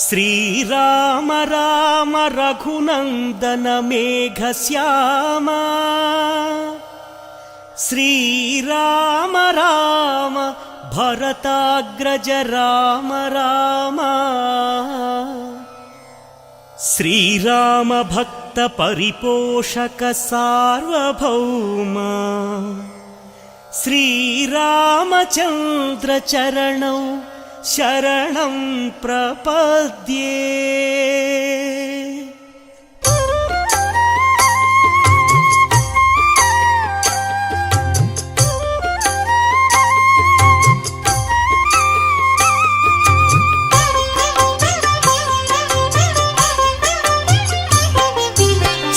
శ్రీరామ రామ రఘునందన మేఘశ్యామ శ్రీరామ రామ భరతాగ్రజ రామ రామ శ్రీరామ భక్త పరిపోషక సార్వభౌమ శ్రీరామచంద్ర చరణౌ శరణం ప్రపద్యే.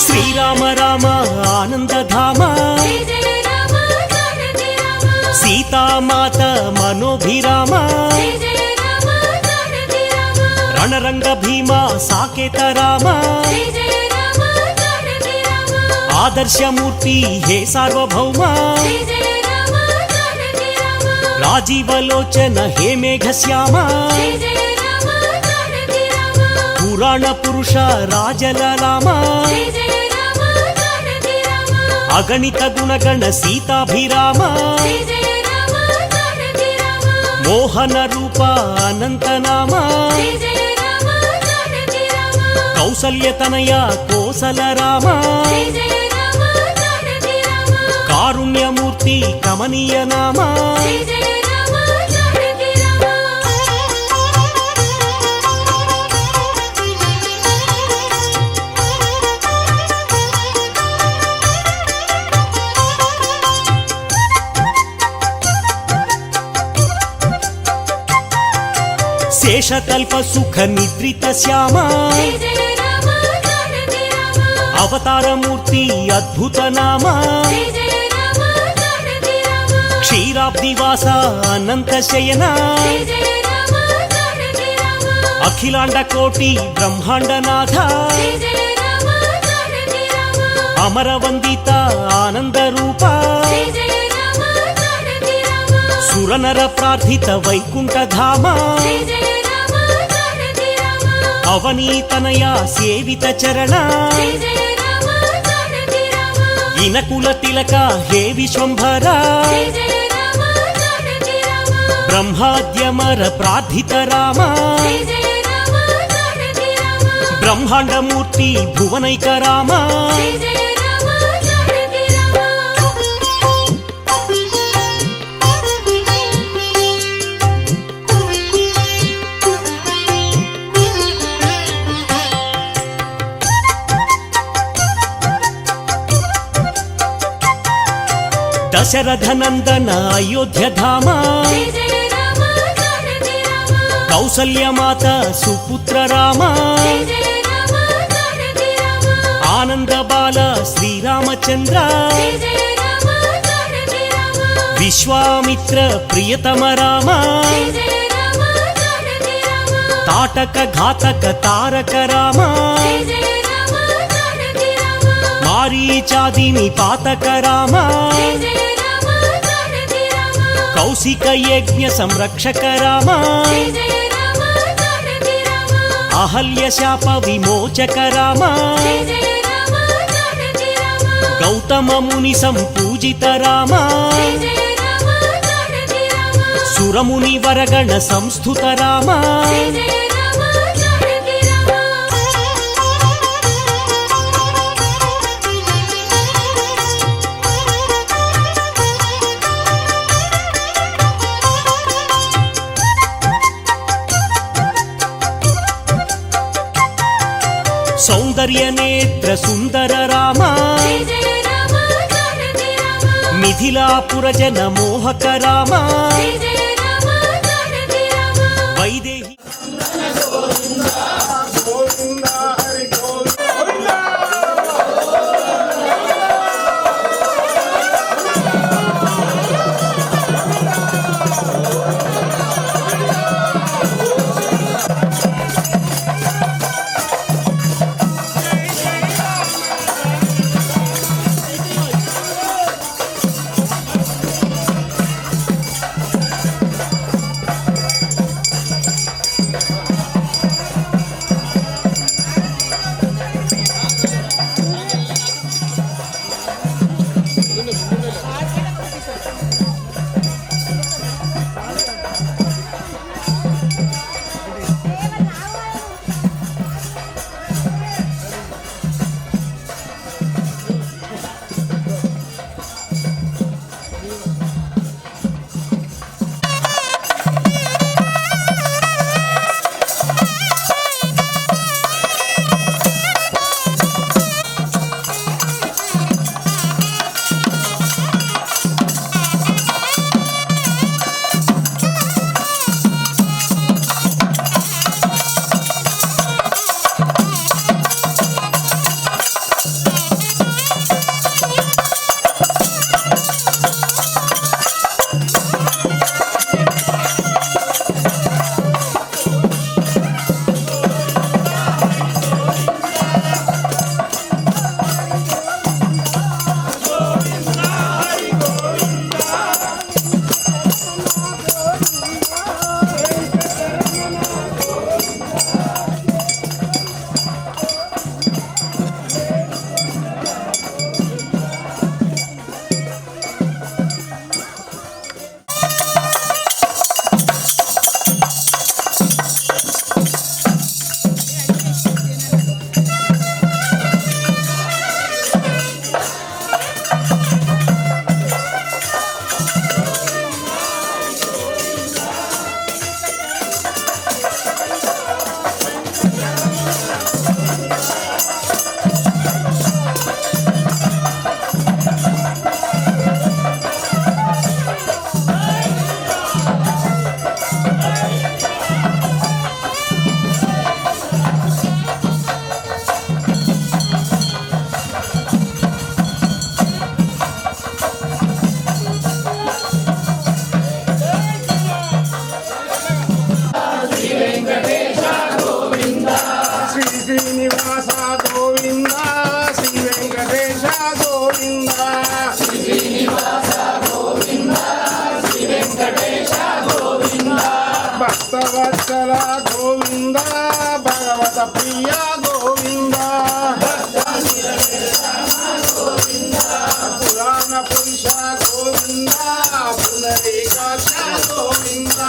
శ్రీరామ రామ ఆనందధామ సీతామాత మనోభిరామ రణరంగ భీమా సాకేత రామ ఆదర్శమూర్తి హే సార్వభౌమ రాజీవలోచన హే మేఘశ్యామ పురాణ పురుష రాజలరామ అగణిత గుణగణ సీతాభిరామ మోహన రూప అనంతనామ కౌసల్యతనయ కోసల రామ కారుణ్యమూర్తి కమనీయ నామ శేషతల్ప సుఖ నిద్రిత శ్యామ అవతారమూర్తి అద్భుత నామ క్షీరాబ్దివాస అనంత శయన అఖిలాండ కోటి బ్రహ్మాండనాథ అమరవందిత ఆనంద రూప సురనర ప్రార్థిత వైకుంఠ ధామ అవనీతనయ సేవిత చరణ ఇనకుల తిలక హే విశ్వంభర బ్రహ్మాద్యమర ప్రార్థిత రామ బ్రహ్మాండమూర్తి భువనైక రామ దశరథ నందన అయోధ్య ధామ కౌసల్యమాత సుపుత్ర రామ ఆనంద బాల శ్రీరామచంద్ర విశ్వామిత్ర ప్రియతమ రామ తాటక ఘాతక తారక రామ మారీచాదిని పాతక రామ కౌశిక యజ్ఞ సంరక్షక రామ అహల్య శాప విమోచక రామ గౌతమ ముని సంపూజిత రామ సురముని వరగణ సంస్థుత రామ సౌందర్య నేత్ర సుందర రామ మిథిలాపుర జన మోహక రామ వైదేహి భక్తవత్సల గోవింద భగవత ప్రియ గోవింద పురాణ పురుష గోవింద పునరేకాక్ష గోవింద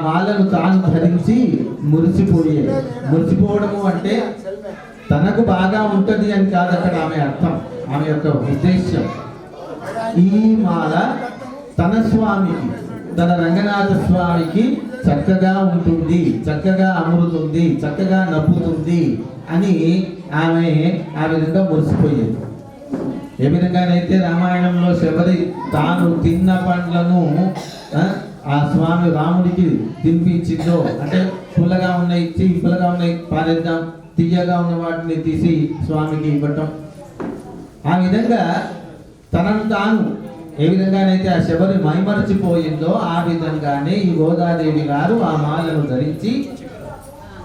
మాలను తాను ధరించి మురిసిపోయేది. మురిసిపోవడము అంటే తనకు బాగా ఉంటుంది అని కాదు అక్కడ ఆమె అర్థం, ఆమె యొక్క ఉద్దేశ్యం. ఈ మాల తన స్వామికి, తన రంగనాథ స్వామికి చక్కగా ఉంటుంది, చక్కగా అమరుతుంది, చక్కగా నవ్వుతుంది అని ఆమె ఆ విధంగా మురిసిపోయేది. ఏ విధంగానైతే రామాయణంలో శబరి తాను తిన్న పండ్లను ఆ స్వామి రాముడికి తినిపించిందో, అంటే పుల్లగా ఉన్నాయి ఇచ్చి, పుల్లగా ఉన్నాయి పారేద్దాం, తీయగా ఉన్న వాటిని తీసి స్వామికి ఇవ్వటం, ఆ విధంగా తనను తాను ఏ విధంగానైతే ఆ శబరి మైమరచిపోయిందో ఆ విధంగానే ఈ గోదాదేవి గారు ఆ మాలను ధరించి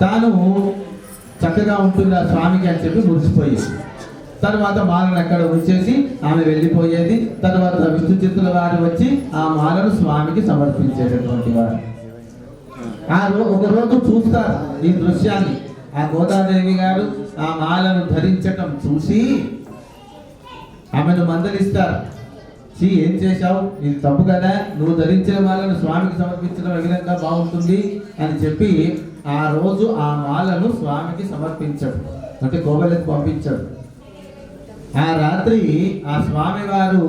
తాను చక్కగా ఉంటుంది ఆ స్వామికి అని చెప్పి మురిసిపోయేది. తర్వాత మాలను అక్కడ ఉంచేసి ఆమె వెళ్ళిపోయేది. తర్వాత విష్ణు చిత్తుల వారు వచ్చి ఆ మాలను స్వామికి సమర్పించేటటువంటి వారు. ఒక రోజు చూస్తారు ఈ దృశ్యాన్ని. ఆ గోదాదేవి గారు ఆ మాలను ధరించటం చూసి ఆమెను మందలిస్తారు. ఏం చేశావు, ఇది తప్పు కదా, నువ్వు ధరించిన మాలను స్వామికి సమర్పించడం ఏ విధంగా బాగుంటుంది అని చెప్పి ఆ రోజు ఆ మాలను స్వామికి సమర్పించడు, అంటే కోవెలకు పంపించాడు. ఆ రాత్రి ఆ స్వామి వారు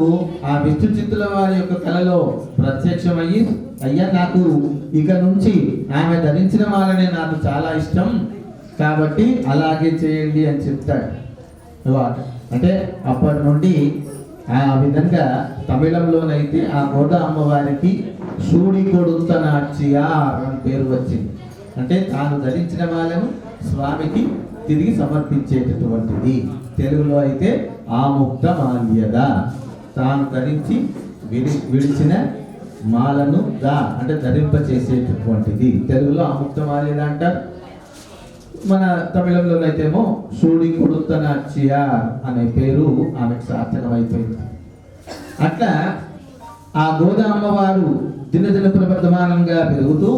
ఆ విష్ణు చిత్తుల వారి యొక్క కలలో ప్రత్యక్షమయ్యి, అయ్యా నాకు ఇక నుంచి ఆమె ధరించిన మాలనే నాకు చాలా ఇష్టం కాబట్టి అలాగే చేయండి అని చెప్తాడు. అంటే అప్పటి నుండి ఆ విధంగా తమిళంలోనైతే ఆ గోదా అమ్మవారికి షూడి కొడుతనాచ్యార్ అని పేరు వచ్చింది. అంటే తాను ధరించిన మాలను స్వామికి తిరిగి సమర్పించేటటువంటిది. తెలుగులో అయితే ఆముక్త మాల్యద, తాను ధరించి విడిచిన మాలను అంటే ధరింప చేసేటటువంటిది. తెలుగులో ఆముక్త మాల్యద అంటారు. మన తమిళంలోనైతేమో షూడి కొడుతనాచ్యార్ అనే పేరు ఆమెకు సార్థకమైపోయింది. అట్లా ఆ గోదా అమ్మవారు దినదిన ప్రవర్ధమానంగా పెరుగుతూ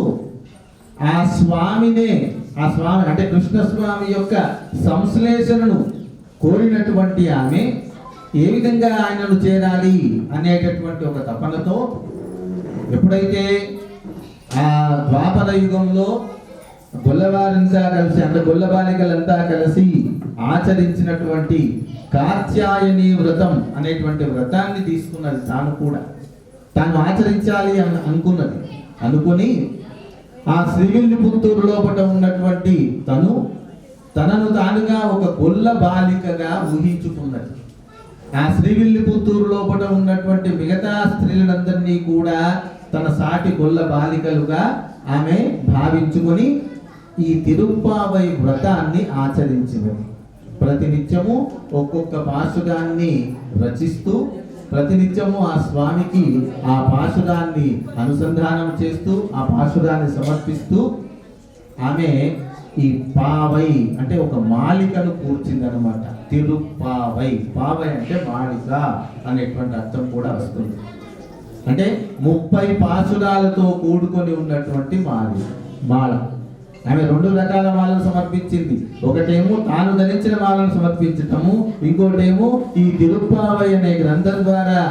ఆ స్వామినే, ఆ స్వామి అంటే కృష్ణస్వామి యొక్క సంశ్లేషణను కోరినటువంటి ఆమె ఏ విధంగా ఆయనను చేరాలి అనేటటువంటి ఒక తపనతో ఎప్పుడైతే ఆ ద్వాపర యుగంలో గొల్లవారంతా కలిసి, అంటే గొల్ల బాలికలంతా కలిసి ఆచరించినటువంటి కాత్యాయని వ్రతం అనేటువంటి వ్రతాన్ని తీసుకున్నది. తాను ఆచరించాలి అని అనుకుని ఆ శ్రీవిల్లిపుత్తూరు లోపల ఉన్నటువంటి తనను తానుగా ఒక గొల్ల బాలికగా ఊహించుకున్నది. ఆ శ్రీవిల్లిపుత్తూరు లోపల ఉన్నటువంటి మిగతా స్త్రీలందరినీ కూడా తన సాటి గొల్ల బాలికలుగా ఆమె భావించుకొని ఈ తిరుప్పావై వ్రతాన్ని ఆచరించినది. ప్రతినిత్యము ఒక్కొక్క పాశురాన్ని రచిస్తూ, ప్రతినిత్యము ఆ స్వామికి ఆ పాశురాన్ని అనుసంధానం చేస్తూ, ఆ పాశురాన్ని సమర్పిస్తూ ఆమె ఈ పావై అంటే ఒక మాలికను కూర్చిందనమాట. తిరుప్పావై, పావై అంటే మాలిక అనేటువంటి అర్థం కూడా వస్తుంది. అంటే 30 పాశురాలతో కూడుకొని ఉన్నటువంటి మాల. ఆమె 2 రకాల మాలను సమర్పించింది. ఒకటేమో తాను ధరించిన మాలను సమర్పించటము, ఇంకోటేమో ఈ తిరుప్పావై అనే గ్రంథం ద్వారా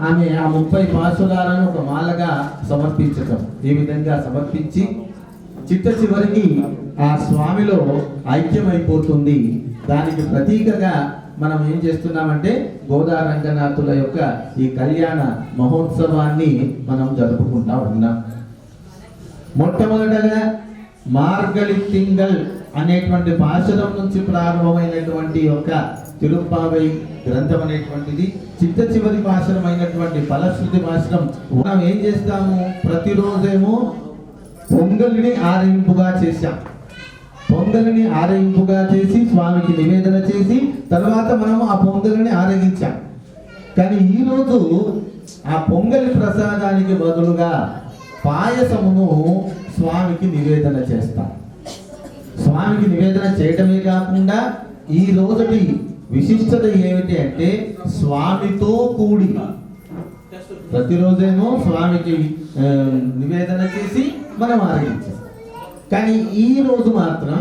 ఆమె ఆ 30 పాశురాలను ఒక మాలగా సమర్పించటం. ఈ విధంగా సమర్పించి చివరికి ఆ స్వామిలో ఐక్యమైపోతుంది. దానికి ప్రతీకగా మనం ఏం చేస్తున్నామంటే గోదా రంగనాథుల యొక్క ఈ కళ్యాణ మహోత్సవాన్ని మనం జరుపుకుంటా ఉన్నాం. మొట్టమొదటగా మార్గళి తింగల్ అనేటువంటి పాశురం నుంచి ప్రారంభమైనటువంటి యొక్క తిరుప్పావై గ్రంథం అనేటువంటిది చివరి పాశురం అయినటువంటి ఫలశ్రుతి పాశురం. మనం ఏం చేస్తాము, ప్రతిరోజేమో పొంగలిని ఆరయింపుగా చేశాం. పొంగలిని ఆరయింపుగా చేసి స్వామికి నివేదన చేసి తర్వాత మనము ఆ పొంగలిని ఆరగించాం. కానీ ఈరోజు ఆ పొంగలి ప్రసాదానికి బదులుగా పాయసమును స్వామికి నివేదన చేస్తాం. స్వామికి నివేదన చేయటమే కాకుండా ఈ రోజుటి విశిష్టత ఏమిటి అంటే స్వామితో కూడి ప్రతిరోజేమో స్వామికి నివేదన చేసి మనం ఆరగించాం. కానీ ఈ రోజు మాత్రం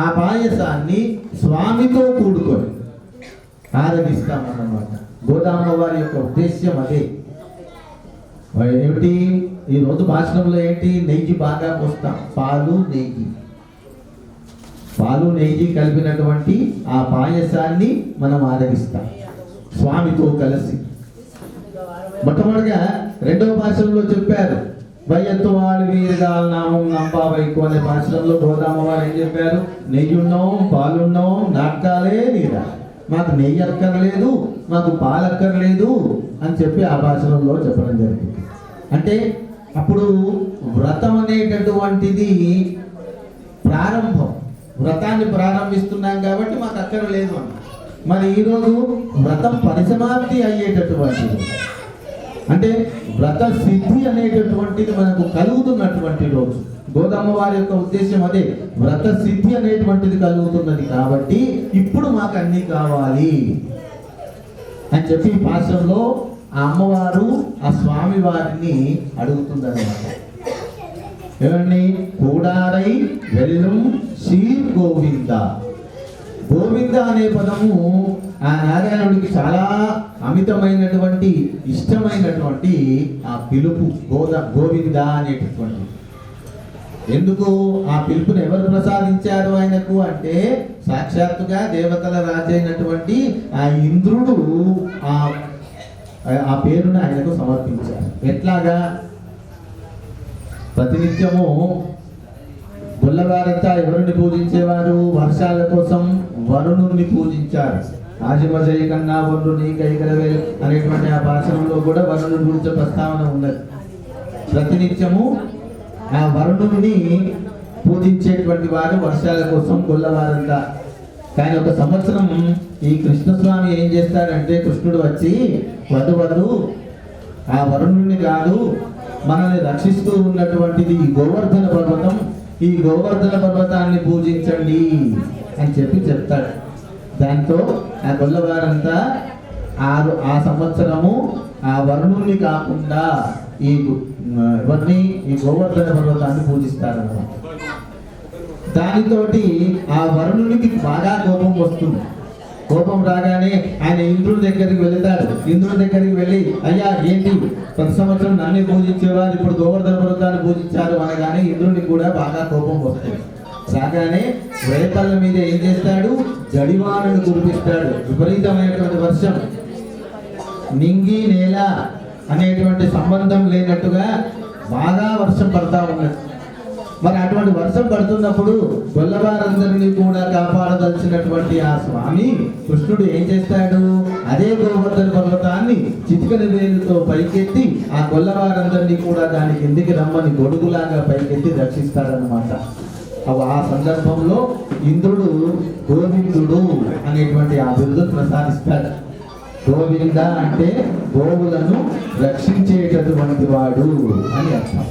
ఆ పాయసాన్ని స్వామితో కూడుకొని ఆరగిస్తామన్నమాట. గోదామ్మ వారి యొక్క ఉద్దేశ్యం అదే. ఏమిటి, ఈ రోజు భాషణంలో ఏంటి, నెయ్యి బాగా పోస్తాం, పాలు నెయ్యి కలిపినటువంటి ఆ పాయసాన్ని మనం ఆరగిస్తాం స్వామితో కలిసి. మొట్టమొదటిగా రెండవ భాషలో చెప్పారు, వయ్యత్తు వాడి వీరగాల నామం నంబాబైకు అనే భాషలో గోదామ వారు ఏం చెప్పారు, నెయ్యున్నాం పాలున్నాం నాటకాలే నీరా, మాకు నెయ్యి అక్కర్లేదు, మాకు పాలు అక్కర్లేదు అని చెప్పి ఆ భాషలో చెప్పడం జరిగింది. అంటే అప్పుడు వ్రతం అనేటటువంటిది ప్రారంభం, వ్రతాన్ని ప్రారంభిస్తున్నాం కాబట్టి మాకు అక్కర్లేదు అన్న. మరి ఈరోజు వ్రతం పరిసమాప్తి అయ్యేటటువంటిది, అంటే వ్రత సిద్ధి అనేటటువంటిది మనకు కలుగుతున్నటువంటి రోజు. గోదమ్మ వారి యొక్క ఉద్దేశం అదే, వ్రత సిద్ధి అనేటువంటిది కలుగుతున్నది కాబట్టి ఇప్పుడు మాకు అన్నీ కావాలి అని చెప్పి ఈ పాశ్రంలో ఆ అమ్మవారు ఆ స్వామి వారిని అడుగుతుందన్నమాట. ఏమండి, కూడారై వెల్లం శ్రీ గోవింద. గోవింద అనే పదము ఆ నారాయణుడికి చాలా అమితమైనటువంటి ఇష్టమైనటువంటి ఆ పిలుపు గోవింద అనేటటువంటి. ఎందుకు ఆ పిలుపుని ఎవరు ప్రసాదించారు ఆయనకు అంటే, సాక్షాత్తుగా దేవతల రాజైనటువంటి ఆ ఇంద్రుడు ఆ పేరును ఆయనకు సమర్పించారు. ఎట్లాగా, ప్రతినిత్యము గొల్లవారంతా ఎవరిని పూజించేవారు, వర్షాల కోసం వరుణుని పూజించారు. ఆజిమజయ కన్నా వరుణుని కైకలవేలు అనేటువంటి ఆ భాషలో కూడా వరుణుని గురించి ప్రస్తావన ఉన్నది. ప్రతినిత్యము ఆ వరుణుని పూజించేటువంటి వారు వర్షాల కోసం గొల్లవారంతా. కానీ ఒక సంవత్సరం ఈ కృష్ణస్వామి ఏం చేస్తాడంటే, కృష్ణుడు వచ్చి వధు ఆ వరుణుని కాదు, మనల్ని రక్షిస్తూ ఉన్నటువంటిది ఈ గోవర్ధన పర్వతం, ఈ గోవర్ధన పర్వతాన్ని పూజించండి అని చెప్పి చెప్తాడు. దాంతో ఆ గొల్లవారంతా ఆ సంవత్సరము ఆ వరుణుని కాకుండా ఈ గోవర్ధన పర్వతాన్ని పూజిస్తారన్నమాట. దానితోటి ఆ వరుణునికి బాగా కోపం వస్తుంది. కోపం రాగానే ఆయన ఇంద్రుడి దగ్గరికి వెళతాడు. ఇంద్రుడి దగ్గరికి వెళ్ళి, అయ్యా ఏంటి ప్రతి సంవత్సరం నన్ను పూజించేవారు ఇప్పుడు గోవర్ధన పర్వతాన్ని పూజించారు అనగానే ఇంద్రుడికి కూడా బాగా కోపం వస్తుంది. రాగానే రేపల్ల మీద ఏం చేస్తాడు, జడివానను కురిపిస్తాడు. విపరీతమైనటువంటి వర్షం, నింగి నేల అనేటువంటి సంబంధం లేనట్టుగా బాగా వర్షం పడతా ఉన్నది. మరి అటువంటి వర్షం పడుతున్నప్పుడు గొల్లవారందరినీ కూడా కాపాడదలిచినటువంటి ఆ స్వామి కృష్ణుడు ఏం చేస్తాడు, అదే గోవర్ధన పర్వతాన్ని చిటికన వేలుతో పైకెత్తి ఆ గొల్లవారందరినీ కూడా దాని కిందికి రమ్మని గొడుగులాగా పైకెత్తి రక్షిస్తాడనమాట. ఆ సందర్భంలో ఇంద్రుడు గోవిందుడు అనేటువంటి ఆ బిరుదును ప్రసాదిస్తాడు. గోవింద అంటే గోవులను రక్షించేటటువంటి వాడు అని అర్థం.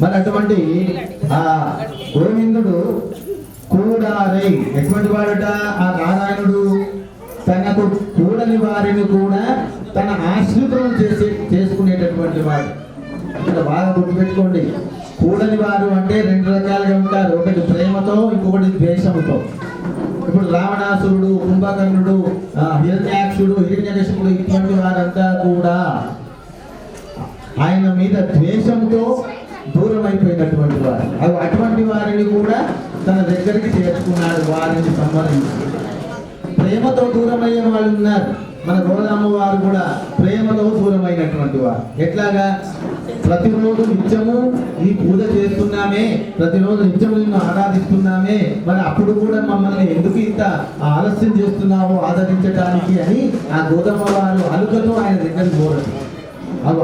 మరి అటువంటి ఆ గోవిందుడు కూడారై ఎటువంటి వాడట, ఆ నారాయణుడు తనకు కూడని వారిని కూడా తన ఆశ్రితం చేసుకునేటటువంటి వాడు. ఇక్కడ బాగా గుర్తుపెట్టుకోండి, కూడని వారు అంటే రెండు రకాలుగా ఉంటారు, ఒకటి ప్రేమతో, ఇంకొకటి ద్వేషంతో. ఇప్పుడు రావణాసురుడు, కుంభకర్ణుడు, హిరణ్యాక్షుడు, హిరణ్యకశిపుడు ఇటువంటి వారంతా కూడా ఆయన మీద ద్వేషంతో దూరం అయిపోయినటువంటి వారు. అటువంటి వారిని కూడా తన దగ్గరికి చేర్చుకున్నాడు. వారిని సంబంధించి ప్రేమతో దూరమయ్యే వాళ్ళు ఉన్నారు. మన గోదామ వారు కూడా ప్రేమలో దూరమైనటువంటి వారు. ఎట్లాగా, ప్రతిరోజు నిత్యము ఈ పూజ చేస్తున్నామే, ప్రతిరోజు నిత్యము నిన్ను ఆరాధిస్తున్నామే, మరి అప్పుడు కూడా మమ్మల్ని ఎందుకు ఇంత ఆలస్యం చేస్తున్నావో ఆదరించడానికి అని ఆ గోదామ వారు అలుకతో ఆయన దగ్గరికి పోరదు.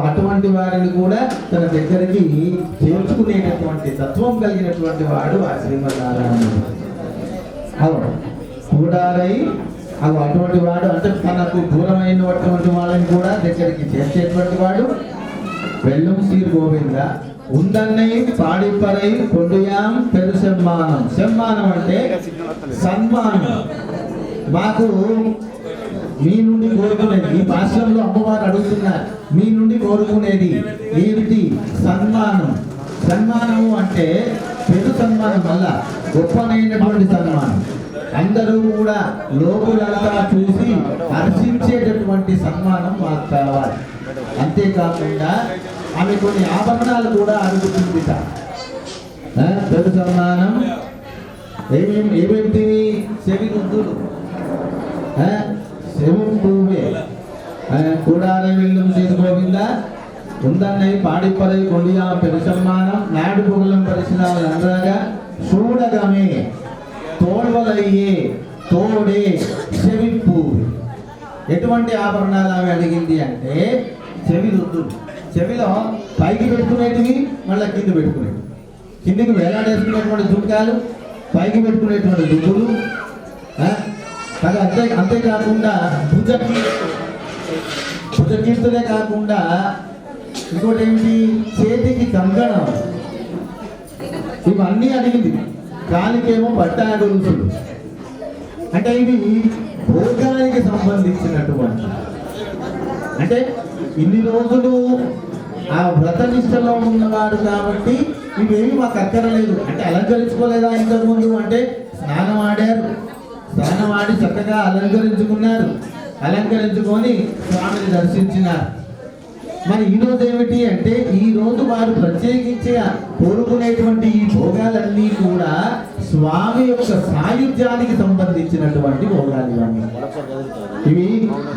అటువంటి వారిని కూడా తన దగ్గరికి చేర్చుకునేటటువంటి తత్వం కలిగినటువంటి వాడు ఆ శ్రీమన్నారాయణుడు. కూడారై అటువంటి వాడు అంటే తనకు దూరమైనటువంటి వాళ్ళని కూడా దగ్గరికి చేర్చేటువంటి వాడు. వెల్లం శ్రీ గోవింద ఉందన్నై పాడిపరై కొడుయాం పెరు సన్మానం. సన్మానం అంటే సన్మానం. మాకు మీ నుండి కోరుకునేది, ఈ భాషలో అమ్మవారు అడుగుతున్నారు, మీ నుండి కోరుకునేది ఏమిటి? సన్మానం. సన్మానము అంటే పెరు సన్మానం వల్ల గొప్పనైనటువంటి సన్మానం. అందరూ కూడా లోకులంతా చూసి హర్షించేటటువంటి సన్మానం మాకు కావాలి. అంతేకాకుండా ఆమె కొన్ని ఆభరణాలు కూడా అడుగుతుందిట. పెద్ద సన్మానం ఏమేమిటి? చెవి గుద్దులు, శవం పూవే, కూడాల వెళ్ళు చేతి గోవింద ఉందన్నై పాడిపరై కొడియా పెద్ద సన్మానం నాడు పొగలం పరిశీలన అనగా చూడగమే తోడవలయ్యే తోడే చెవిప్పు. ఎటువంటి ఆభరణాలు ఆమె అడిగింది అంటే చెవి రుద్దులు. చెవిలో పైకి పెట్టుకునేటివి, మళ్ళీ కింద పెట్టుకునేవి. కిందికి వేలాడేసుకునేటువంటి దుంకాలు, పైకి పెట్టుకునేటువంటి దుబ్బులు. అంతేకాకుండా భుజకీర్తులే కాకుండా ఇంకోటి ఏమిటి? చేతికి కంకణం. ఇవన్నీ అడిగింది. కాలికేమో బట్టా గొలుసులు. అంటే ఇవి భోగానికి సంబంధించినటువంటి, అంటే ఇన్ని రోజులు ఆ వ్రతనిష్టలో ఉన్నవారు కాబట్టి ఇవేమి మాకు అక్కరలేదు. అంటే అలంకరించుకోలేదా ఇంతకుముందు అంటే స్నానం ఆడారు, స్నానం ఆడి చక్కగా అలంకరించుకున్నారు, అలంకరించుకొని స్వామిని దర్శించినారు. మరి ఈ రోజు ఏమిటి అంటే ఈ రోజు వారు ప్రత్యేకించి కోరుకునేటువంటి ఈ భోగాలన్నీ కూడా స్వామి యొక్క సాయుధ్యానికి సంబంధించినటువంటి భోగాలు. ఇవన్నీ ఇవి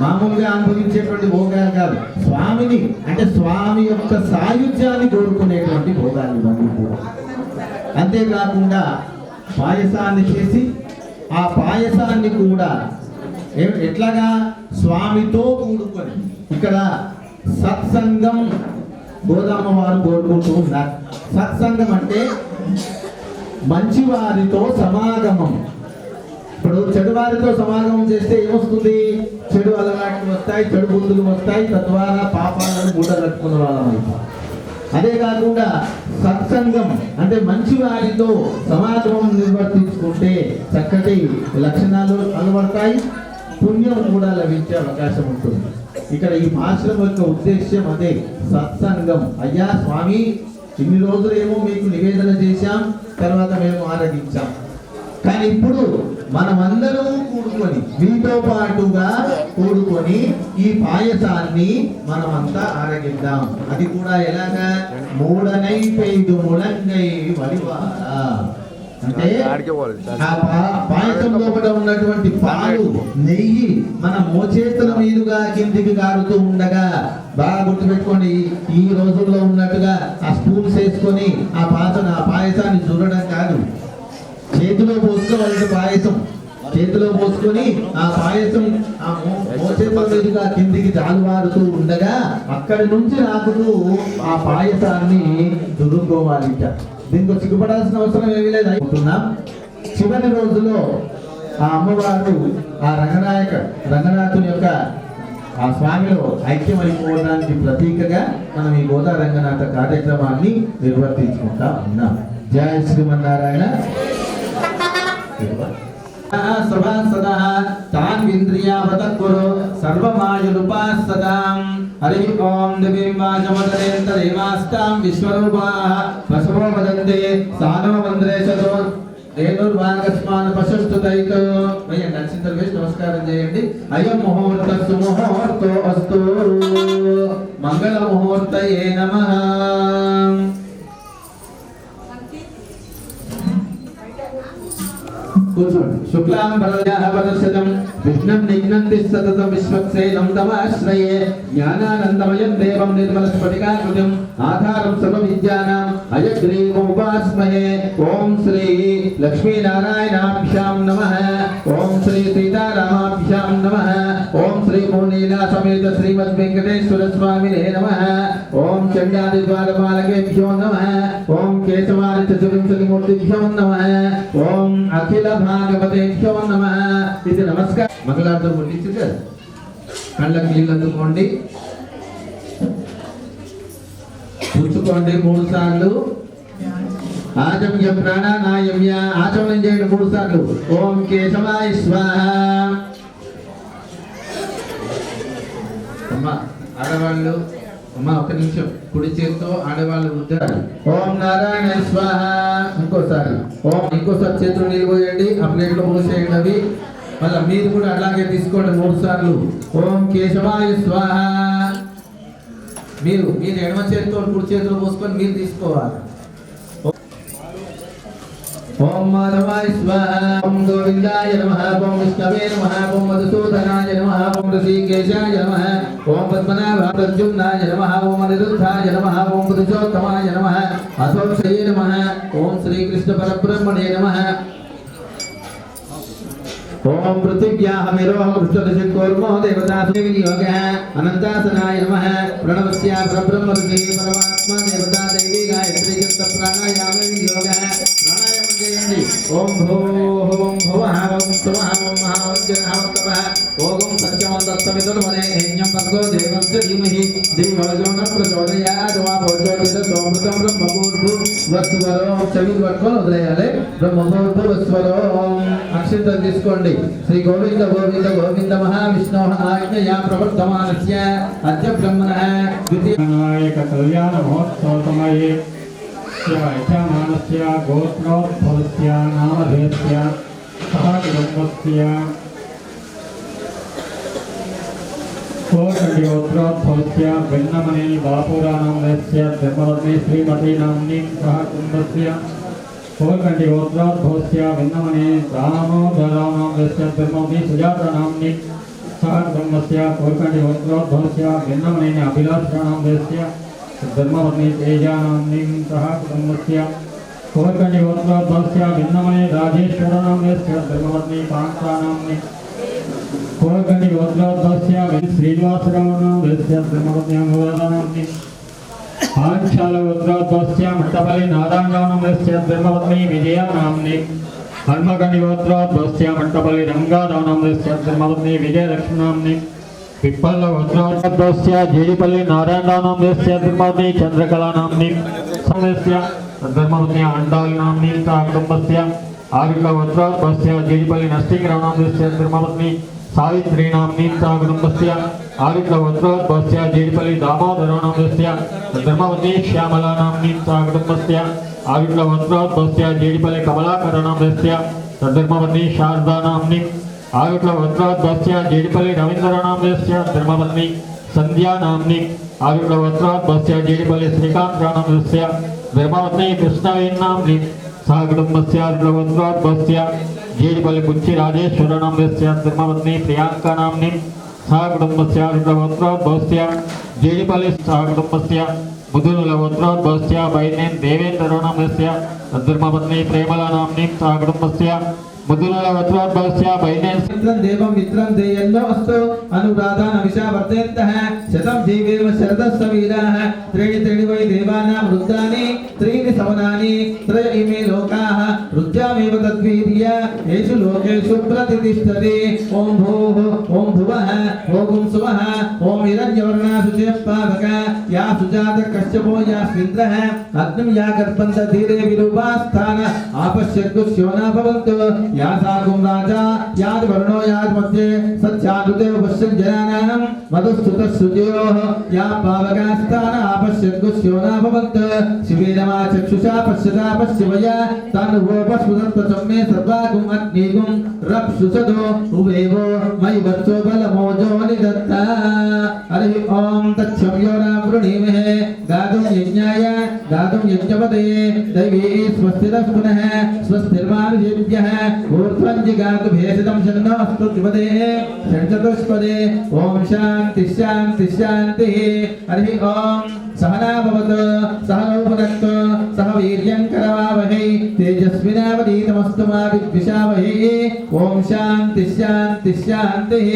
మామూలుగా అనుభవించేటువంటి భోగాలు కాదు, స్వామిని అంటే స్వామి యొక్క సాయుధ్యాన్ని కోరుకునేటువంటి భోగాలు ఇవన్నీ కూడా. అంతేకాకుండా పాయసాన్ని చేసి ఆ పాయసాన్ని కూడా ఎట్లాగా స్వామితో కూడుకొని ఇక్కడ సత్సంగం గోదామ వారు కోరుకుంటూ ఉన్నారు. సత్సంగం అంటే మంచివారితో సమాగమం. ఇప్పుడు చెడువారితో సమాగమం చేస్తే ఏమొస్తుంది? చెడు అలవాట్లు వస్తాయి, చెడు బుద్ధులు వస్తాయి, తద్వారా పాపాలను మూట కట్టుకున్న వాళ్ళం. అదే కాకుండా సత్సంగం అంటే మంచి వారితో సమాగమం నిర్వర్తించుకుంటే చక్కటి లక్షణాలు అలవడతాయి, పుణ్యం కూడా లభించే అవకాశం ఉంటుంది. ఇక్కడ ఈ భాషల యొక్క ఉద్దేశ్యం అదే, సత్సంగం. అయ్యా స్వామి, ఇన్ని రోజులు ఏమో మీకు నివేదన చేశాం, తర్వాత మేము ఆరగించాం, కానీ ఇప్పుడు మనమందరం కూడుకొని మీతో పాటుగా కూడుకొని ఈ పాయసాన్ని మనమంతా ఆరగిద్దాం. అది కూడా ఎలాగా? మూడనై పెయిదు ములంగై వడివారా. అంటే ఆ పాయసంలో కూడా ఉన్నటువంటి పాలు, నెయ్యి మన మోచేతుల మీదుగా కిందికి కారుతూ ఉండగా, బాగా గుర్తుపెట్టుకోండి, ఈ రోజుల్లో ఉన్నట్టుగా ఆ స్పూన్స్ వేసుకొని ఆ పాయసాన్ని చూడడం కాదు, చేతిలో పోసుకోవాలి. పాయసం చేతిలో పోసుకొని ఆ పాయసం ఆ మోచేతుల మీదుగా కిందికి జాలువారుతూ ఉండగా అక్కడి నుంచి రాకుతూ ఆ పాయసాన్ని దురుకోవాలి. దీనికి సిగ్గుపడాల్సిన అవసరం ఏమీ లేదు అనుకుంటున్నాం. చివరి రోజులో ఆ అమ్మవారు ఆ రంగనాథుని యొక్క ఆ స్వామిలో ఐక్యమైపోవడానికి ప్రతీకగా మనం ఈ గోదా రంగనాథ కార్యక్రమాన్ని నిర్వర్తించుకుంటా ఉన్నాం. జయ శ్రీమన్నారాయణ. సభాసదః తాన్ ఇంద్రియావతకురు సర్వమాయురుపాసదాం. హరి ఓం దివ్యం వాచమదరేంతరేమాస్తాం విశ్వరూపాః పశవో వదంతే సానో మంద్రేశతో రేణుర్వాగస్మాన్ పశుస్తుతైతో. వేయండి, అక్షింతలు వేసి నమస్కారం చేయండి. అయం ముహూర్త సుముహూర్తో అస్తు. మంగళ ముహూర్తయే నమః. కూర్చోండి. శుక్లాం వరదయాః వదర్శనం విష్ణుం నిఘ్నంతి సతతం విశ్వక్సేనం తమాశ్రయే. జ్ఞానానందమయం దేవం నిర్మల స్ఫటికాకృతిం ఆధారం సర్వ విద్యానాం అయగ్రీవముపాస్మహే. ఓం శ్రీ లక్ష్మీనారాయణాభ్యాం నమః. ఓం శ్రీ సీతారామాభ్యాం నమః. ఓం శ్రీ పూర్ణీలా సమేత శ్రీమద్ వెంకటేశ్వర స్వామినే నమః. ఓం చండాది ద్వారపాలకేభ్యో నమః. ఓం కేశవాది చతుర్వింశతిమూర్తిభ్యో నమః. ఓం అఖిల భాగవతేభ్యో నమః. ఇది నమస్కారం. మంగళార్థం ముట్టించు కదా, కళ్ళకి నీళ్ళు అందుకోండి, పుచ్చుకోండి 3 సార్లు. ఆచమ్య ప్రాణానాయమ్య. ఆచమనం చేయండి 3 సార్లు. ఓం కేశవాయ స్వాహ. అమ్మ ఆడవాళ్ళు, అమ్మ ఒక నిమిషం, కుడి చేతితో ఆడవాళ్ళు ఉద్దరాలి. ఓం నారాయణ స్వాహ. ఇంకోసారి ఇంకోసారి చేతులు నిలిపోయండి, ఆ ప్లేట్లో పోసేయండి అవి. మళ్ళీ మీరు కూడా అలాగే తీసుకోండి 3 సార్లు. ఓం కేశవాయ స్వాహ. మీరు ఎడమ చేతితో కుడి చేతిలో పోసుకొని మీరు తీసుకోవాలి. ఓం మాధవాయ స్వాహ, ఓం గోవిందాయ నమః, ఓం విష్ణవే నమః, ఓం మధుసూదనాయ నమః, ఓం ఋషికేశాయ నమః, ఓం పద్మనాభాయ ప్రద్యుమ్నాయ నమః, ఓం అనిరుద్ధాయ నమః, ఓం పురుషోత్తమాయ నమః, అసోక్షయే నమః, ఓం శ్రీకృష్ణ పరబ్రహ్మణే నమః. ఓం పృథివ్యాహమిరోహ పృష్ఠదశకోర్మో దేవతాసువినియోగः అనంతాసనాయ నమః. ప్రణవస్య పరబ్రహ్మరుచే పరమాత్మా దేవతా దేవీ గాయత్రీ చంత ప్రాణాయామ వినియోగः. ప్రాణాయామం చేయండి. ఓం భూః ఓం భువః ఓం సువః ఓం మహావజ్రః ఓం తపః ఓం సత్యమంతస్తమితుర్వనే యజ్ఞం భర్గో దేవస్య ధీమహి ధియోజో న ప్రచోదయాత్. వా భోజోపిత సోమృతం బ్రహ్మభూర్భువస్వరో చెవిలు పట్టుకొని వదిలేయాలి. బ్రహ్మభూర్భువస్వరో. అక్షింతలు తీసుకోండి. శ్రీ గోవింద గోవింద గోవింద మహావిష్ణు ఆజ్ఞయా ప్రవర్తమానస్య అద్య బ్రహ్మణః ద్వితీయ వినాయక కళ్యాణ మహోత్సవ సమయే యజమానస్య గోత్రోద్భవస్య నామధేయస్య సహ కుటుంబస్య గోత్రోద్భవస్య భిన్నమనే బాపురానామస్య ధర్మవత్ని శ్రీమతి నామ్ని సహ కుటుంబస్య కోల్కంటి గోత్రోద్భవస్య భిన్నమనే రామోదరానామస్య ధర్మవతి సుజాతానామ్ని సహ కుటుంబస్య కోల్కంటి గోత్రోద్భవస్య భిన్నమనే అభిలాషానామస్య ధర్మవత్ని తేజానామ్ని సహ కుటుంబస్య కోల్కంటి గోత్రోద్భవస్య భిన్నమనే రాజేశ్వరనామస్య ధర్మవత్ని కాంతానామ్ని కోల్కంటి గోత్రోద్భవస్య శ్రీనివాసరావునామస్య ధర్మవత్ని అంగవాదానామ్ని ఆంచాల గోత్రోద్భవస్య మట్టపల్లి నారాయణనామస్య ధర్మవత్ని విజయానామ్ని హన్మకండి గోత్రోద్భవస్య మట్టపల్లి రంగారావునామస్య ధర్మవత్ని విజయలక్ష్మీనామ్ని పిప్పల్ల గోత్రోద్భవస్య జేడిపల్లి నారాయణరావునామస్య ధర్మవత్ని చంద్రకళానామ్ని సమస్య ధర్మవత్ని అండాలినామ్ని సహ కుటుంబస్య ఆరుల గోత్రోద్భవస్య జేడిపల్లి నష్టికరావునామస్య ధర్మవత్ని సావిత్రీనామ్ని సహ కుటుంబస్య ఆరుల గోత్రోద్భవస్య జేడిపల్లి దామోదరావునామస్య ధర్మవతి శ్యామలానామ్ని సహ కుటుంబస్య ఆరుల గోత్రోద్భవస్య జేడిపల్లి కమలాకరనామస్య ధర్మవతి శారదానామ్ని ఆరుల గోత్రోద్భవస్య జేడిపల్లి రవీంద్రనామస్య ధర్మవత్ని సంధ్యానామ్ని ఆరుల గోత్రోద్భవస్య జేడిపల్లి శ్రీకాంతనామస్య ధర్మవత్ని కృష్ణవేన్నామ్ని సహ కుటుంబస్య ఆరుల గోత్రోద్భవస్య జేడిపల్లి పుచ్చి రాజేశ్వరనామస్య ధర్మవత్ని ప్రియాంకనామ్ని సహ కుటుంబస్య ఆరుల గోత్రోద్భవస్య జేడిపల్లి సహ కుటుంబస్య ముదునుల గోత్రోద్భవస్య బైనేన్ దేవేంద్రనామస్య ధర్మవత్ని ప్రేమలానామ్ని సహ కుటుంబస్య ముదునుల గోత్రోద్భవస్య బైనేన్ మిత్రం దేవం మిత్రం దేయన్నో అస్తు అనురాధాన విశావర్తేంతః శతం జీవేమ శరదస్సవీరాః త్రీణి త్రీణి వై దేవానాం వృద్ధాని త్రీణి సవనాని త్రయ ఇమే లోకాః వృద్ధ్యామేవ తద్వీర్య ఏషు లోకేషు ప్రతిష్ఠతి. ఓం భూః ఓం భువః ఓం సువః ఓం హిరణ్యవర్ణా శుచిఃపావక యా సుజాత కశ్యపో యాస్మింద్రః అగ్నిం యా గర్భంత ధీరే విరూపాస్థాన ఆపశ్యద్గుశ్యోనా భవంతు या सागुं राजा याद वर्णो याद मध्ये सत्यादुते पश्यन् जनानां मधुस्तुतः सुजयोः या पावकास्तान आपश्यद्गुस्योना भवन्त शिवेनमा चक्षुषा पश्यता पश्यवया तानुवोपस्फुरत्वचं मे सर्वागुम् अग्निगुं रप्सुसदो उभेवो मयि वत्सो बलमोजो निदत्ता. हरिः ॐ तच्छम्यो राम वृणीमहे गातुं यज्ञाय गातुं यज्ञपदे दैवी स्वस्तिरः पुनः स्वस्तिर्मानुषेभ्यः ऊर्ध्वञ्जिगातु भेषजं शन्नोऽस्तु द्विपदे षट्चतुष्पदे. ॐ शान्ति शान्ति शान्तिः. हरिः ॐ सहना भवतु सहनौ भुनक्तु सह वीर्यं करवावहै तेजस्विनावधीतमस्तु मा विद्विषावहै. ॐ शान्ति शान्ति शान्तिः.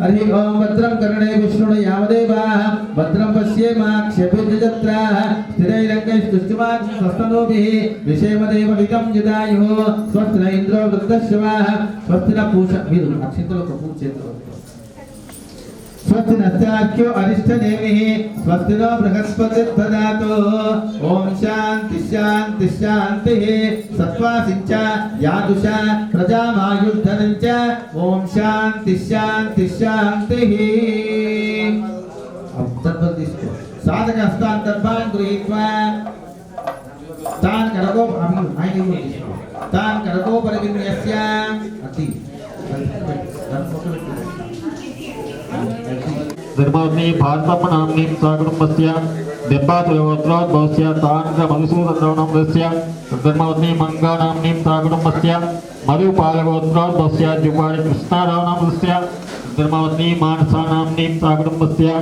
हरिः ॐ भद्रं कर्णे विष्णुयामदेवाः भद्रं पश्येमाक्षभिर्यजत्राः स्थिरैरङ्गैस्तुष्टिमास्तनोभिः विषेमदेवहितं यदायुः स्वस्ति न इंद्रो वृद्धश्रवाः स्वस्ति न पूषा మీరు అక్షింతలకు పూజ చేస్తారు. स्वस्ति नस्तार्क्यो अरिष्टनेमिः स्वस्ति नो बृहस्पतिः ददातु. ओम शांति शांति शांतिः. सत्त्वासिंच यादुषा प्रजामायुर्धनञ्च. ओम शांति शांति शांतिः. अब तत्पर తీసుకో. साधक हस्तान् दर्भान् गृहीत्वा तान् करको आयु తీసుకో. तान् करको परिविन्यस्य अति धर्मवती भारतम नाम्नीं सा कुटुम्बस्य देब्बातुलगोत्रोद्भवस्य तान्त्र मधुसूदनरावणस्य धर्मवती मंगा नाम्नीं सा कुटुम्बस्य मधुपालगोत्रोद्भवस्य जुवाडि कृष्णारावणस्य धर्मवती मानसा नाम्नीं सा कुटुम्बस्य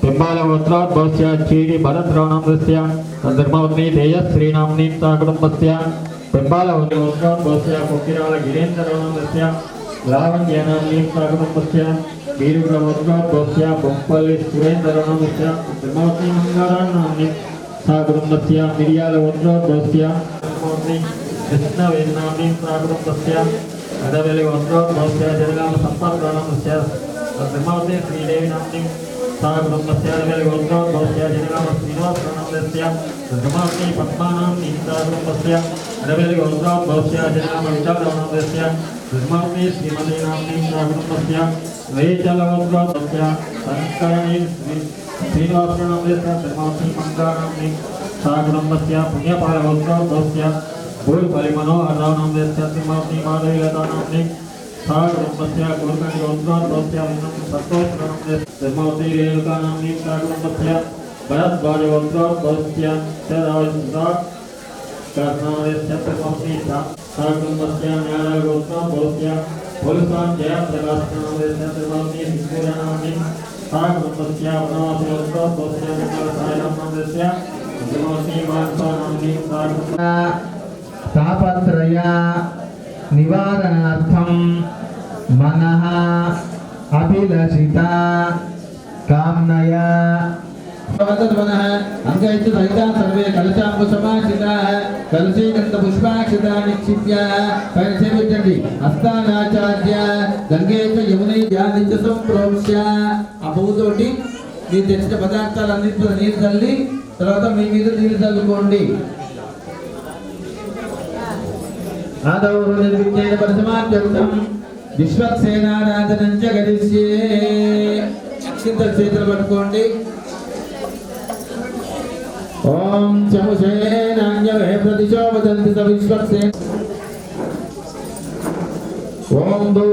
पिम्बालगोत्रोद्भवस्य चीडि भरतरावणस्य धर्मवती तेजश्री नाम्नीं सा कुटुम्बस्य पिम्बालगोत्रोद्भवस्य कोकिराल गिरीन्द्ररावणस्य लावण्य नाम्नीं सा कुटुम्बस्य वीरगोत्रोद्भवस्य बोप्पल्लि सुरेन्द्ररावणस्य धर्मवती मंगारावणस्य सा कुटुम्बस्य मिरियालगोत्रोद्भवस्य धर्मवती कृष्णवेन्नाम्नीं सा कुटुम्बस्य अडवेलिगोत्रोद्भवस्य जलगाम सम्पर्करावणस्य धर्मवती श्रीदेवी नाम्नीं सा कुटुम्बस्य अडवेलिगोत्रोद्भवस्य जलगाम श्रीनिवासरावणस्य धर्मवती पद्मानाम्नीं सा कुटुम्बस्य अडवेलिगोत्रोद्भवस्य जलगाम विशालरावणस्य धर्मवती श्रीमती नाम्नीं सा कुटुम्बस्य वैचलगोत्रोद्भवस्य संस्करणी श्रीनिवासरावणस्य धर्मवती मंगानाम्नीं सा कुटुम्बस्य पुण्यपालगोत्रोद्भवस्य भूर्बलिमनोहररावणस्य धर्मवती माधवीलतानाम्नीं सा कुटुम्बस्य गुरुकण्डगोत्रोद्भवस्य सन्तोषरावणस्य धर्मवती रेणुकानाम्नीं सा कुटुम्बस्य भरद्वाजगोत्रोद्भवस्य कर्णावस्य धर्मवती सा कुटुम्बस्य न्यायगोत्रोद्भवस्य पोलुसान् जयप्रकाशनामस्य धर्मवती सिन्दूरनाम्नीं सा कुटुम्बस्य वनवासगोत्रोद्भवस्य विमलसायनामस्य धर्मवती मानसानाम्नीं सा कुटुम्बस्य तापत्रय निवारणार्थं मनः अभिलषिता कामनया भवतद्वनः अंगैश्च सहिता सर्वे कलशाम्बुसमाश्रिताः कलशे गन्धपुष्पाक्षिता निक्षिप्य परिसेवितन्ति हस्तानाचार्य गंगे च यमुने ध्यानि च संप्रोक्ष्य ఆ పువ్వుతోటి మీరు తెచ్చిన పదార్థాలన్నింటిలో నీరు చల్లి తర్వాత మీ మీద నీరు చల్లుకోండి आदौ निर्विघ्नेन परसमाप्यर्थं विश्वक्सेनाराधनं च करिष्ये अक्षिंतल చేతులు పట్టుకోండి ఓం చముషేనాన్యవే ప్రతిశో వదంతి స విశ్వక్సేన ఓం భూ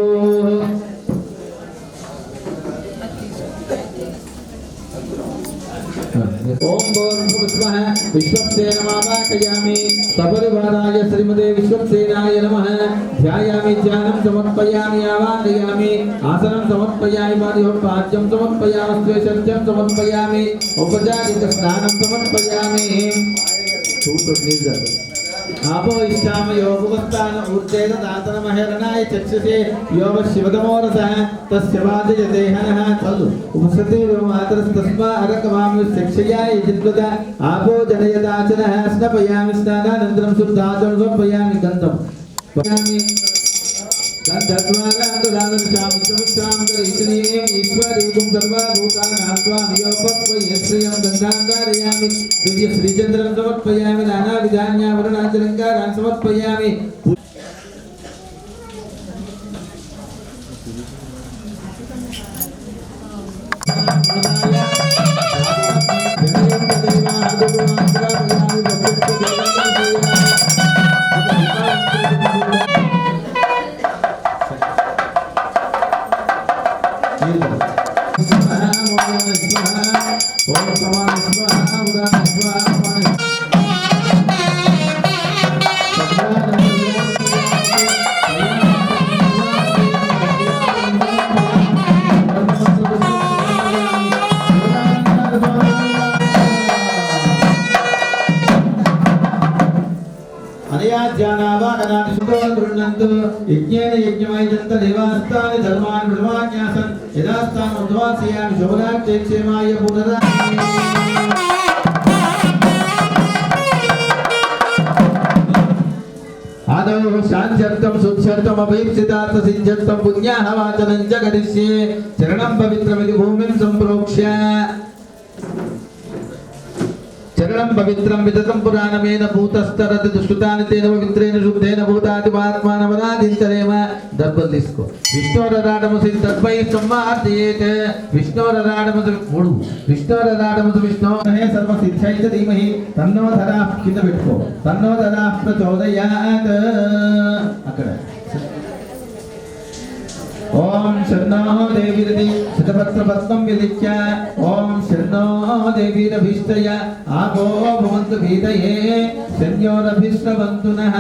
ओम भूर्भुवस्वः विश्वक्सेनमावाहयामि सपरिवाराय श्रीमते विश्वक्सेनाय नमः ध्यायामि ध्यानं समर्पयामि आवाहयामि आसनं समर्पयामि पाद्यं समर्पयामि स्वेशर्चं समर्पयामि औपचारिक स्नानं समर्पयामि आपो इष्टाम योगवस्थान ऊर्जेन दातन महरणाय चक्षुषे योग शिवतमोरसः तस्य वादयदेहनः तल्लु उपसते मातरस्तस्मा अरकमाम शिक्षयाय जिद्वद आपो जनयदाचनः स्नपयामि स्नानानन्तरं शुद्धाचरणं समर्पयामि गन्धं पयामि ईश्वरीकं सर्वभूतानां त्वामियोपक्वयश्रियं गन्धाकारयामि दिव्य श्रीचन्द्रं समर्पयामि नानाविधान्याभरणाचलङ्कारान् समर्पयामि यज्ञेन यज्ञमयजन्त देवास्तानि धर्मान् ब्रह्मान्यासन् यदास्तान् उद्वासयामि शोभनार्थे क्षेमाय पुनरा आदौ शान्त्यर्थं सुध्यर्थम् अभीप्सितार्थ सिद्ध्यर्थं पुण्याहवाचनं च करिष्ये चरणं पवित्रमिति भूमिं सम्प्रोक्ष्य चरणं पवित्रं विदतं पुराणमेन भूतस्तरत दुष्कृतानि तेन पवित्रेण शुद्धेन भूतादिपात्मानवनादिन्तरेम दर्बल తీసుకో విష్ణోరరాడమసి దర్భై సంవార్తయేత విష్ణోరరాడమసి మూడు విష్ణోరరాడమసి విష్ణో హే సర్వ సిద్ధ్యైత ధీమహి తన్నో ధరా కింద పెట్టుకో తన్నో ధరా ప్రచోదయాత్ అక్కడ ఓం शन्नो देवीरति शतपत्रपद्मं विलिख्य ॐ शन्नो देवीरभिष्टय आपो भवन्तु भीतये शन्योरभिष्टवन्तु नः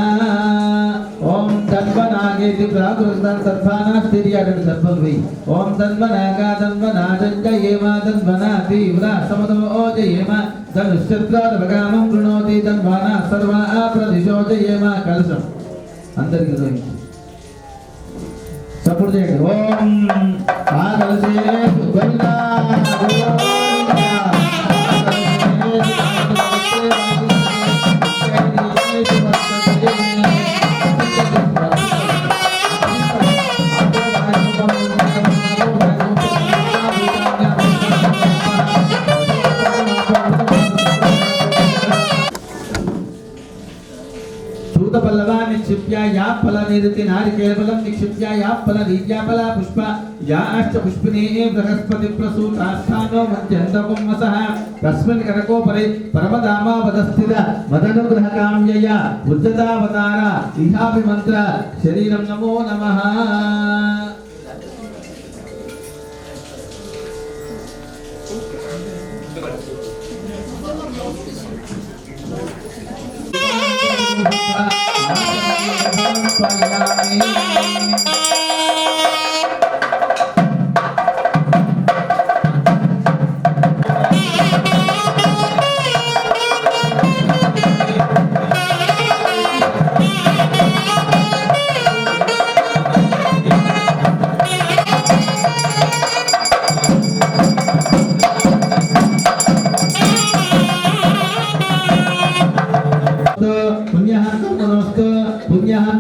ॐ तन्वनागेति प्राकृतं सर्वानास्तिर्यागति सर्वद्वै ॐ तन्वनागा तन्वनाजञ्जयेम तन्वना तीव्रा समदो जयेम धनुष्यत्रादभगामं वृणोति तन्वाना सर्वा प्रदिशो जयेम कलशम् అందరికీ చూడండి సపోర్ట్ చేయండి ఓం ఆ కలశే గోవిందా पल्लवा निक्षिप्य या फल निरति नारिकेल फलम निक्षिप्य या फल रीत्या फल पुष्प या अष्ट पुष्पिने बृहस्पति प्रसूतास्थानो मध्यन्तकुम्मसः तस्मिन् करकोपरि परमधामा वदस्थित मदनुग्रहकाम्यया उज्जतावतार इहाभिमन्त्र शरीरं नमो नमः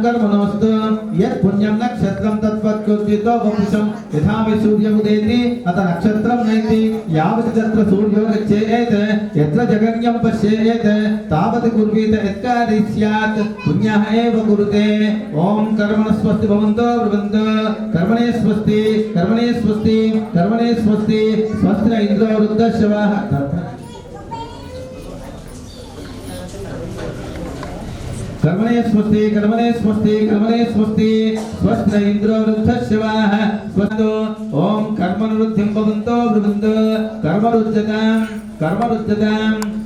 कर्मणोस्तु यत् पुण्यं नक्षत्रं तत्त्वकृत्यो वपुषं यथा वै सूर्यमुदेति अत नक्षत्रं नयति यावत् तत्र सूर्यो गच्छेत् यत्र जगन्यं पश्येत् तावत् कुर्वीत यत्कार्यं स्यात् पुण्यः एव कुरुते ॐ कर्मणः स्वस्ति भवन्तो ब्रुवन्तु कर्मणे स्वस्ति कर्मणे स्वस्ति कर्मणे स्वस्ति स्वस्ति न इन्द्रो वृद्धश्रवाः कर्मणे स्वस्ति कर्मणे स्वस्ति कर्मणे स्वस्ति स्वस्ति न इन्द्रो वृद्धश्रवाः स्वस्तो ॐ कर्मनुरुद्धिं भवन्तो ब्रुवन्तु कर्मरुज्जतां